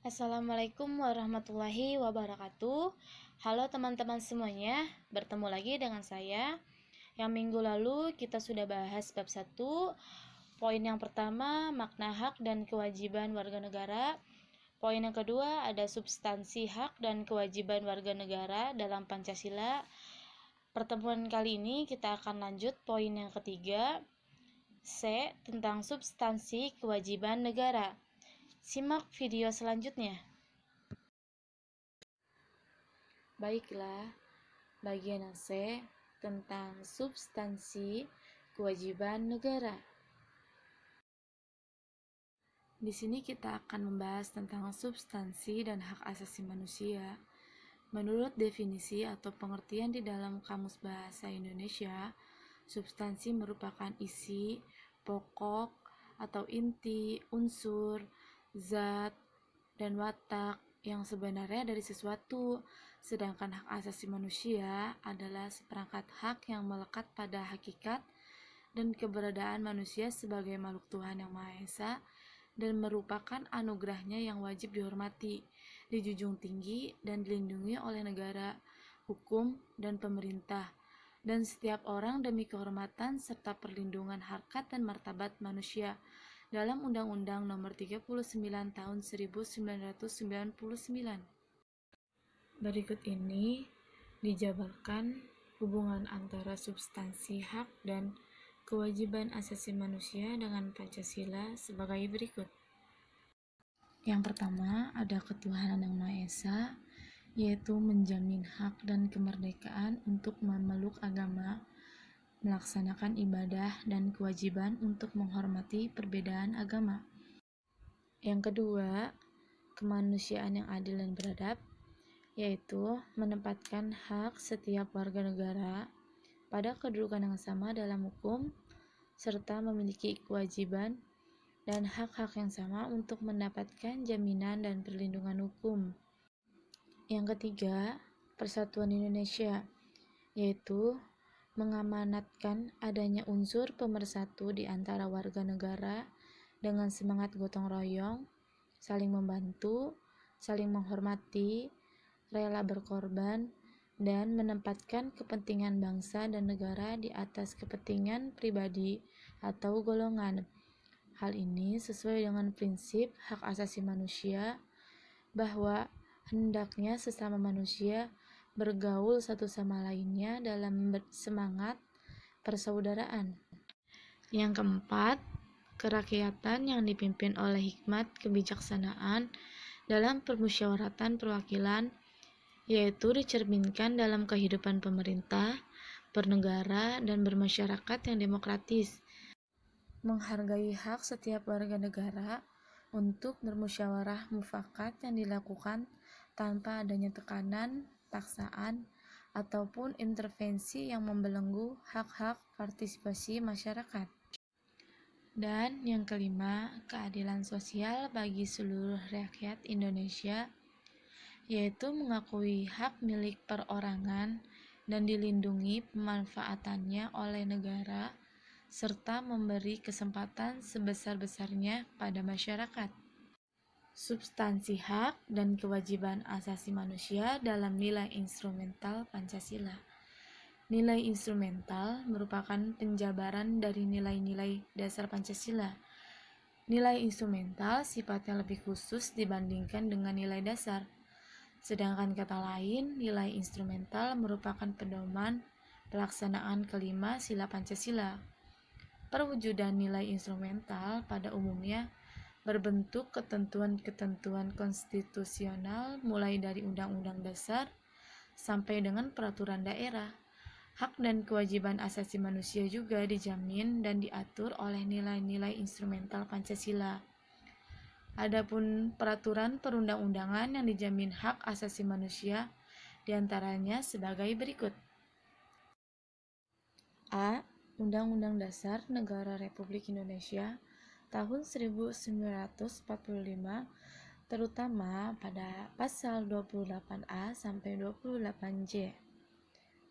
Assalamualaikum warahmatullahi wabarakatuh. Halo teman-teman semuanya, bertemu lagi dengan saya. Yang minggu lalu kita sudah bahas bab 1. Poin yang pertama, makna hak dan kewajiban warga negara. Poin yang kedua ada substansi hak dan kewajiban warga negara dalam Pancasila. Pertemuan kali ini kita akan lanjut poin yang ketiga, C, tentang substansi kewajiban negara. Simak video selanjutnya. Baiklah, bagian yang C tentang substansi kewajiban negara. Di sini kita akan membahas tentang substansi dan hak asasi manusia. Menurut definisi atau pengertian di dalam Kamus Bahasa Indonesia, substansi merupakan isi, pokok, atau inti, unsur, zat, dan watak yang sebenarnya dari sesuatu, sedangkan hak asasi manusia adalah seperangkat hak yang melekat pada hakikat dan keberadaan manusia sebagai makhluk Tuhan yang Maha Esa dan merupakan anugerahnya yang wajib dihormati, dijunjung tinggi, dan dilindungi oleh negara, hukum, dan pemerintah, dan setiap orang demi kehormatan serta perlindungan harkat dan martabat manusia dalam Undang-Undang Nomor 39 Tahun 1999. Berikut ini dijabarkan hubungan antara substansi hak dan kewajiban asasi manusia dengan Pancasila sebagai berikut. Yang pertama, ada ketuhanan yang Maha Esa, yaitu menjamin hak dan kemerdekaan untuk memeluk agama, melaksanakan ibadah, dan kewajiban untuk menghormati perbedaan agama. Yang kedua, kemanusiaan yang adil dan beradab, yaitu menempatkan hak setiap warga negara pada kedudukan yang sama dalam hukum, serta memiliki kewajiban dan hak-hak yang sama untuk mendapatkan jaminan dan perlindungan hukum. Yang ketiga, Persatuan Indonesia, yaitu mengamanatkan adanya unsur pemersatu di antara warga negara dengan semangat gotong royong, saling membantu, saling menghormati, rela berkorban, dan menempatkan kepentingan bangsa dan negara di atas kepentingan pribadi atau golongan. Hal ini sesuai dengan prinsip hak asasi manusia bahwa hendaknya sesama manusia bergaul satu sama lainnya dalam semangat persaudaraan. Yang keempat, kerakyatan yang dipimpin oleh hikmat kebijaksanaan dalam permusyawaratan perwakilan, yaitu dicerminkan dalam kehidupan pemerintah, bernegara, dan bermasyarakat yang demokratis, menghargai hak setiap warga negara untuk bermusyawarah mufakat yang dilakukan tanpa adanya tekanan, paksaan, ataupun intervensi yang membelenggu hak-hak partisipasi masyarakat. Dan yang kelima, keadilan sosial bagi seluruh rakyat Indonesia, yaitu mengakui hak milik perorangan dan dilindungi pemanfaatannya oleh negara, serta memberi kesempatan sebesar-besarnya pada masyarakat. Substansi hak dan kewajiban asasi manusia dalam nilai instrumental Pancasila. Nilai instrumental merupakan penjabaran dari nilai-nilai dasar Pancasila. Nilai instrumental sifatnya lebih khusus dibandingkan dengan nilai dasar. Sedangkan kata lain, nilai instrumental merupakan pedoman pelaksanaan kelima sila Pancasila. Perwujudan nilai instrumental pada umumnya berbentuk ketentuan-ketentuan konstitusional mulai dari Undang-Undang Dasar sampai dengan peraturan daerah. Hak dan kewajiban asasi manusia juga dijamin dan diatur oleh nilai-nilai instrumental Pancasila. Adapun peraturan perundang-undangan yang dijamin hak asasi manusia diantaranya sebagai berikut. A. Undang-Undang Dasar Negara Republik Indonesia tahun 1945, terutama pada pasal 28A sampai 28J.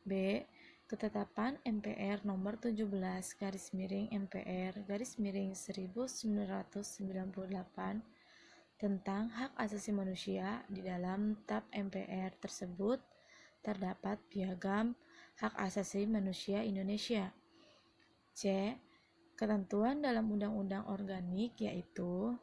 B. Ketetapan MPR nomor 17/MPR/1998 tentang hak asasi manusia. Di dalam TAP MPR tersebut terdapat piagam hak asasi manusia Indonesia. C. Ketentuan dalam undang-undang organik yaitu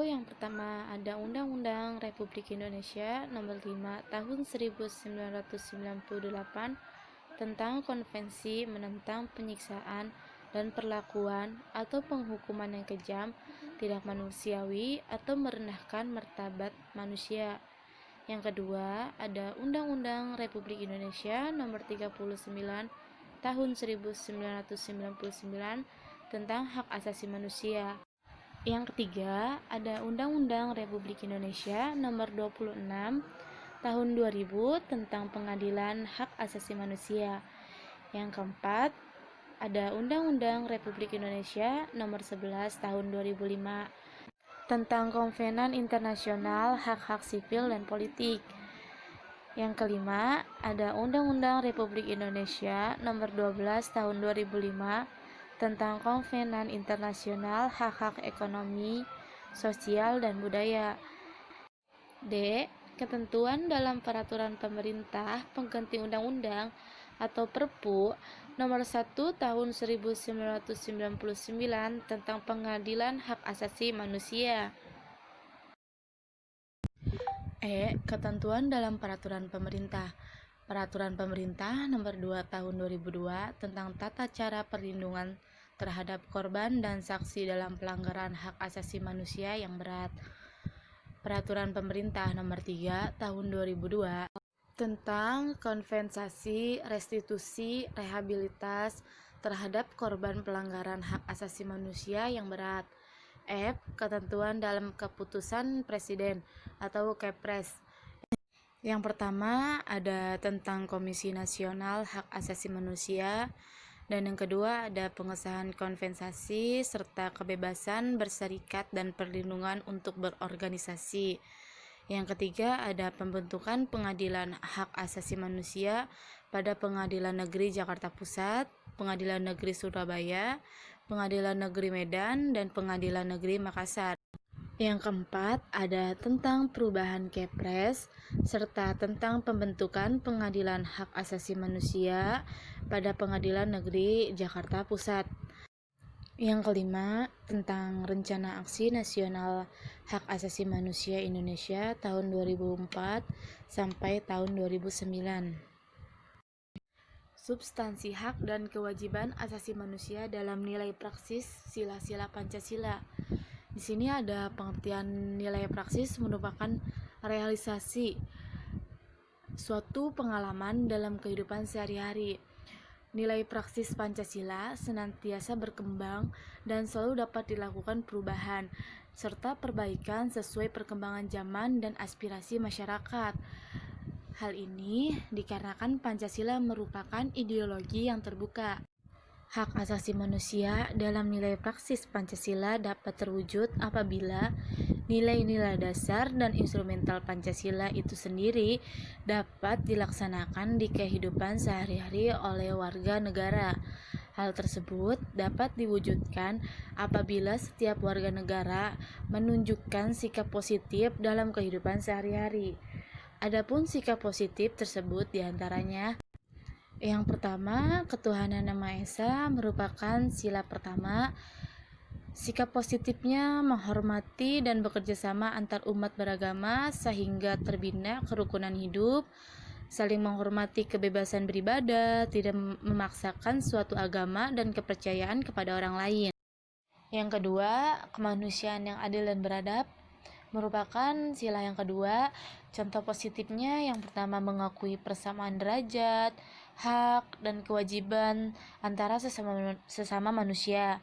yang pertama ada Undang-Undang Republik Indonesia Nomor 5 Tahun 1998 tentang Konvensi menentang penyiksaan dan perlakuan atau penghukuman yang kejam, tidak manusiawi atau merendahkan martabat manusia. Yang kedua, ada Undang-Undang Republik Indonesia Nomor 39 Tahun 1999 tentang Hak Asasi Manusia. Yang ketiga, ada Undang-Undang Republik Indonesia Nomor 26 Tahun 2000 tentang Pengadilan Hak Asasi Manusia. Yang keempat, ada Undang-Undang Republik Indonesia Nomor 11 Tahun 2005 tentang Konvenan Internasional Hak-Hak Sipil dan Politik. Yang kelima, ada Undang-Undang Republik Indonesia Nomor 12 Tahun 2005 tentang Konvenan Internasional Hak-Hak Ekonomi, Sosial, dan Budaya. D. Ketentuan dalam Peraturan Pemerintah Pengganti Undang-Undang atau Perpu Nomor 1 Tahun 1999 tentang Pengadilan Hak Asasi Manusia. E. Ketentuan dalam Peraturan Pemerintah Nomor 2 Tahun 2002 tentang tata cara perlindungan terhadap korban dan saksi dalam pelanggaran hak asasi manusia yang berat. Peraturan Pemerintah Nomor 3 Tahun 2002 tentang kompensasi, restitusi, rehabilitas terhadap korban pelanggaran hak asasi manusia yang berat. F. Ketentuan dalam Keputusan Presiden atau Kepres. Yang pertama ada tentang Komisi Nasional Hak Asasi Manusia, dan yang kedua ada pengesahan konvensasi serta kebebasan berserikat dan perlindungan untuk berorganisasi. Yang ketiga ada pembentukan Pengadilan Hak Asasi Manusia pada Pengadilan Negeri Jakarta Pusat, Pengadilan Negeri Surabaya, Pengadilan Negeri Medan, dan Pengadilan Negeri Makassar. Yang keempat ada tentang perubahan Kepres serta tentang pembentukan Pengadilan Hak Asasi Manusia pada Pengadilan Negeri Jakarta Pusat. Yang kelima tentang Rencana Aksi Nasional Hak Asasi Manusia Indonesia tahun 2004 sampai tahun 2009. Substansi hak dan kewajiban asasi manusia dalam nilai praksis sila-sila Pancasila. Di sini ada pengertian nilai praksis merupakan realisasi suatu pengalaman dalam kehidupan sehari-hari. Nilai praksis Pancasila senantiasa berkembang dan selalu dapat dilakukan perubahan serta perbaikan sesuai perkembangan zaman dan aspirasi masyarakat. Hal ini dikarenakan Pancasila merupakan ideologi yang terbuka. Hak asasi manusia dalam nilai praksis Pancasila dapat terwujud apabila nilai-nilai dasar dan instrumental Pancasila itu sendiri dapat dilaksanakan di kehidupan sehari-hari oleh warga negara. Hal tersebut dapat diwujudkan apabila setiap warga negara menunjukkan sikap positif dalam kehidupan sehari-hari. Adapun sikap positif tersebut diantaranya: yang pertama, ketuhanan Yang Maha Esa merupakan sila pertama. Sikap positifnya menghormati dan bekerja sama antar umat beragama sehingga terbina kerukunan hidup, saling menghormati kebebasan beribadah, tidak memaksakan suatu agama dan kepercayaan kepada orang lain. Yang kedua, kemanusiaan yang adil dan beradab merupakan sila yang kedua. Contoh positifnya yang pertama mengakui persamaan derajat, hak, dan kewajiban antara sesama manusia.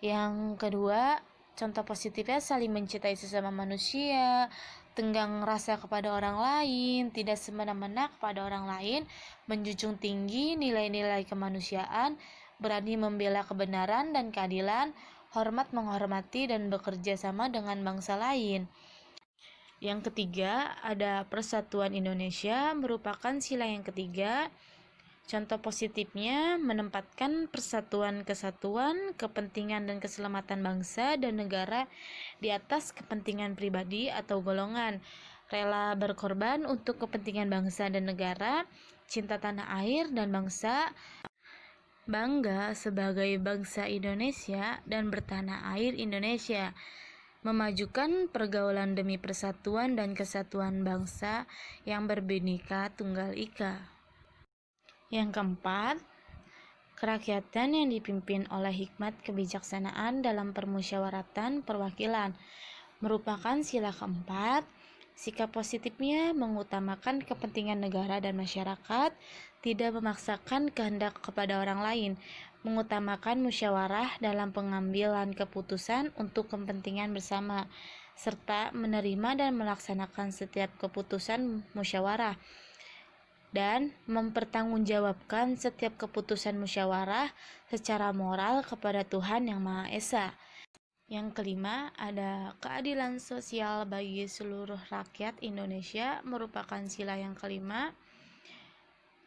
Yang kedua, contoh positifnya saling mencintai sesama manusia, tenggang rasa kepada orang lain, tidak semena-mena kepada orang lain, menjunjung tinggi nilai-nilai kemanusiaan, berani membela kebenaran dan keadilan, hormat menghormati dan bekerja sama dengan bangsa lain. Yang ketiga, ada Persatuan Indonesia merupakan sila yang ketiga. Contoh positifnya menempatkan persatuan kesatuan, kepentingan dan keselamatan bangsa dan negara di atas kepentingan pribadi atau golongan, rela berkorban untuk kepentingan bangsa dan negara, cinta tanah air dan bangsa, bangga sebagai bangsa Indonesia dan bertanah air Indonesia, memajukan pergaulan demi persatuan dan kesatuan bangsa yang berbhinneka tunggal ika. Yang keempat, kerakyatan yang dipimpin oleh hikmat kebijaksanaan dalam permusyawaratan perwakilan merupakan sila keempat. Sikap positifnya mengutamakan kepentingan negara dan masyarakat, tidak memaksakan kehendak kepada orang lain, mengutamakan musyawarah dalam pengambilan keputusan untuk kepentingan bersama, serta menerima dan melaksanakan setiap keputusan musyawarah, dan mempertanggungjawabkan setiap keputusan musyawarah secara moral kepada Tuhan Yang Maha Esa. Yang kelima, ada keadilan sosial bagi seluruh rakyat Indonesia merupakan sila yang kelima.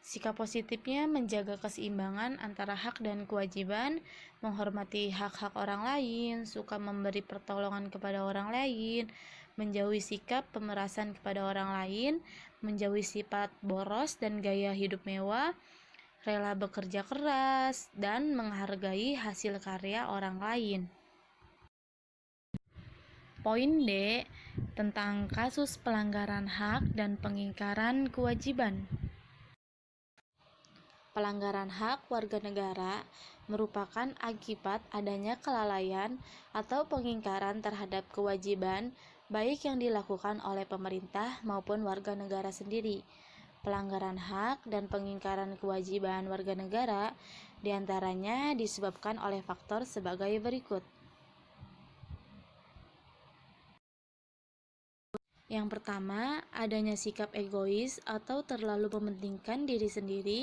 Sikap positifnya menjaga keseimbangan antara hak dan kewajiban, menghormati hak-hak orang lain, suka memberi pertolongan kepada orang lain, menjauhi sikap pemerasan kepada orang lain, menjauhi sifat boros dan gaya hidup mewah, rela bekerja keras, dan menghargai hasil karya orang lain. Poin D, tentang kasus pelanggaran hak dan pengingkaran kewajiban. Pelanggaran hak warga negara merupakan akibat adanya kelalaian atau pengingkaran terhadap kewajiban baik yang dilakukan oleh pemerintah maupun warga negara sendiri. Pelanggaran hak dan pengingkaran kewajiban warga negara diantaranya disebabkan oleh faktor sebagai berikut. Yang pertama, adanya sikap egois atau terlalu mementingkan diri sendiri.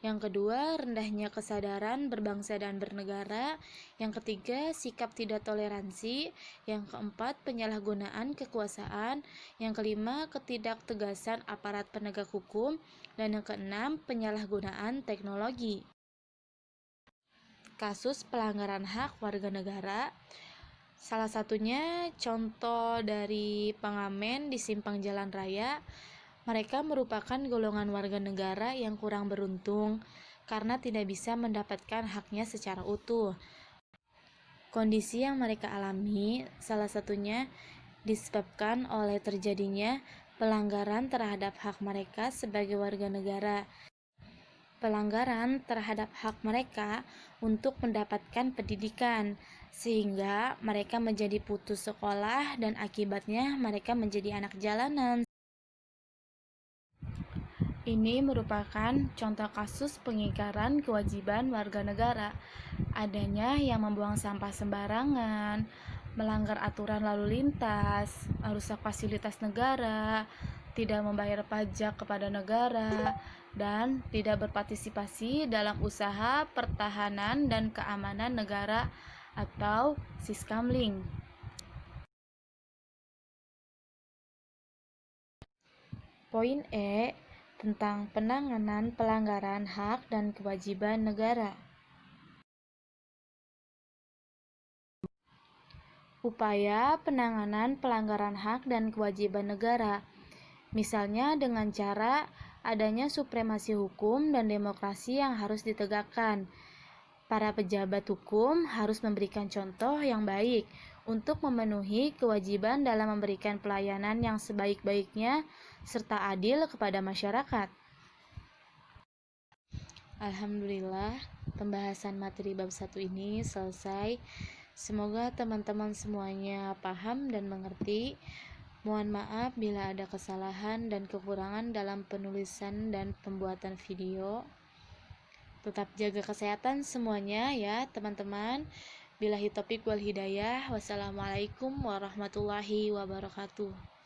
Yang kedua, rendahnya kesadaran berbangsa dan bernegara. Yang ketiga, sikap tidak toleransi. Yang keempat, penyalahgunaan kekuasaan. Yang kelima, ketidaktegasan aparat penegak hukum. Dan yang keenam, penyalahgunaan teknologi. Kasus pelanggaran hak warga negara. Salah satunya contoh dari pengamen di simpang jalan raya. Mereka merupakan golongan warga negara yang kurang beruntung karena tidak bisa mendapatkan haknya secara utuh. Kondisi yang mereka alami salah satunya disebabkan oleh terjadinya pelanggaran terhadap hak mereka sebagai warga negara. Pelanggaran terhadap hak mereka untuk mendapatkan pendidikan, sehingga mereka menjadi putus sekolah dan akibatnya mereka menjadi anak jalanan. Ini merupakan contoh kasus pengingkaran kewajiban warga negara. Adanya yang membuang sampah sembarangan, melanggar aturan lalu lintas, merusak fasilitas negara, tidak membayar pajak kepada negara, dan tidak berpartisipasi dalam usaha pertahanan dan keamanan negara atau Siskamling. Poin E, tentang penanganan pelanggaran hak dan kewajiban negara. Upaya penanganan pelanggaran hak dan kewajiban negara, misalnya dengan cara adanya supremasi hukum dan demokrasi yang harus ditegakkan. Para pejabat hukum harus memberikan contoh yang baik untuk memenuhi kewajiban dalam memberikan pelayanan yang sebaik-baiknya serta adil kepada masyarakat. Alhamdulillah, pembahasan materi bab 1 ini selesai. Semoga teman-teman semuanya paham dan mengerti. Mohon maaf bila ada kesalahan dan kekurangan dalam penulisan dan pembuatan video. Tetap jaga kesehatan semuanya ya teman-teman. Billahi taufiq wal hidayah. Wassalamualaikum warahmatullahi wabarakatuh.